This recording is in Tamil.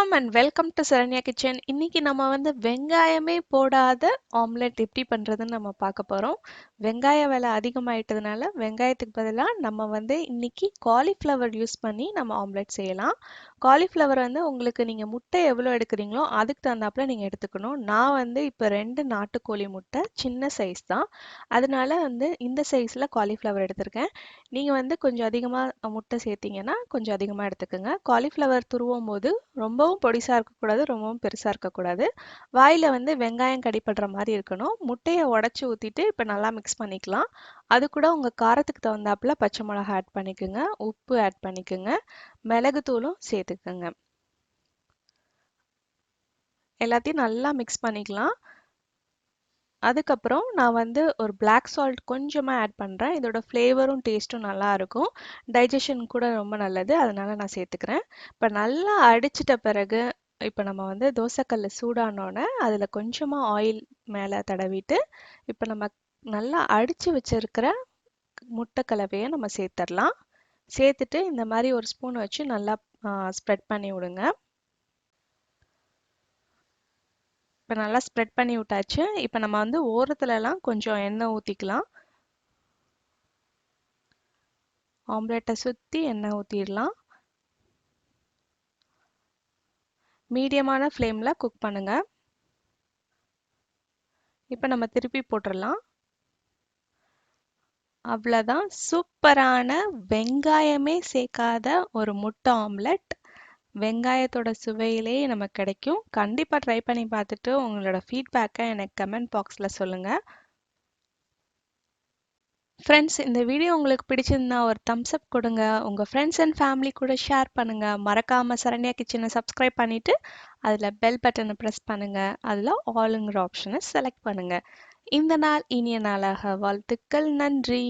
வணக்கம் and welcome to Saranya kitchen. இன்னைக்கு நம்ம வெங்காயமே போடாத ஆம்லெட் எப்படி பண்றதுன்னு நம்ம பார்க்க போறோம். வெங்காய விலை அதிகமாயிட்டதுனால வெங்காயத்துக்கு பதிலாக நம்ம இன்னைக்கு காலிஃப்ளவர் யூஸ் பண்ணி நம்ம ஆம்லெட் செய்யலாம். காலிஃப்ளவர் உங்களுக்கு நீங்க முட்டை எவ்வளோ எடுக்கிறீங்களோ அதுக்கு தகுந்தாப்புல நீங்க எடுத்துக்கணும். நான் இப்போ 2 நாட்டுக்கோழி முட்டை சின்ன சைஸ் தான், அதனால இந்த சைஸ்ல காலிஃப்ளவர் எடுத்திருக்கேன். நீங்க கொஞ்சம் அதிகமா முட்டை சேர்த்தீங்கன்னா கொஞ்சம் அதிகமா எடுத்துக்கோங்க. காலிஃப்ளவர் துருவும் போது ரொம்பவும் பொடிசா இருக்கக்கூடாது, ரொம்பவும் பெருசா இருக்கக்கூடாது. வாயில வெங்காயம் கடிப்படுற மாதிரி இருக்கணும். முட்டையை உடைச்சு ஊத்திட்டு இப்ப நல்லா மிக்ஸ் பண்ணிக்கலாம். அது கூட உங்க காரத்துக்கு தகுந்தாப்புல பச்சை மிளகாய் ஆட் பண்ணிக்கோங்க, உப்பு ஆட் பண்ணிக்கோங்க, மிளகுத்தூளும் சேர்த்துக்கோங்க. எல்லாத்தையும் நல்லா மிக்ஸ் பண்ணிக்கலாம். அதுக்கப்புறம் நான் ஒரு பிளாக் சால்ட் கொஞ்சமாக ஆட் பண்ணுறேன். இதோட ஃப்ளேவரும் டேஸ்ட்டும் நல்லா இருக்கும், டைஜஷன் கூட ரொம்ப நல்லது, அதனால நான் சேர்த்துக்கிறேன். இப்போ நல்லா அடிச்சிட்ட பிறகு இப்போ நம்ம தோசைக்கல் சூடானோடனே அதில் கொஞ்சமாக ஆயில் மேலே தடவிட்டு இப்போ நம்ம நல்லா அடித்து வச்சிருக்கிற முட்டை கலவையை நம்ம சேர்த்துடலாம். சேர்த்துட்டு இந்த மாதிரி ஒரு ஸ்பூன் வச்சு நல்லா ஸ்ப்ரெட் பண்ணி விடுங்க. இப்போ நல்லா ஸ்ப்ரெட் பண்ணி விட்டாச்சு. இப்போ நம்ம ஓரத்துலலாம் கொஞ்சம் எண்ணெய் ஊற்றிக்கலாம். ஆம்லெட்டை சுற்றி எண்ணெய் ஊற்றிடலாம். மீடியமான ஃப்ளேமில் குக் பண்ணுங்க. இப்போ நம்ம திருப்பி போட்டுடலாம். அவ்வளோதான், சூப்பரான வெங்காயமே சேர்க்காத ஒரு முட்டை ஆம்லெட் வெங்காயத்தோட சுவையிலே நமக்கு கிடைக்கும். கண்டிப்பாக ட்ரை பண்ணி பார்த்துட்டு உங்களோட ஃபீட்பேக்கை எனக்கு கமெண்ட் பாக்ஸில் சொல்லுங்கள். ஃப்ரெண்ட்ஸ், இந்த வீடியோ உங்களுக்கு பிடிச்சிருந்தா ஒரு தம்ஸ் அப் கொடுங்க. உங்கள் ஃப்ரெண்ட்ஸ் அண்ட் ஃபேமிலி கூட ஷேர் பண்ணுங்கள். மறக்காமல் சரண்யா கிச்சனை சப்ஸ்கிரைப் பண்ணிவிட்டு அதில் பெல் பட்டனை ப்ரெஸ் பண்ணுங்கள். அதில் ஆளுங்கிற ஆப்ஷனை செலக்ட் பண்ணுங்கள். இந்த நாள் இனிய நாளாக வாழ்த்துக்கள். நன்றி.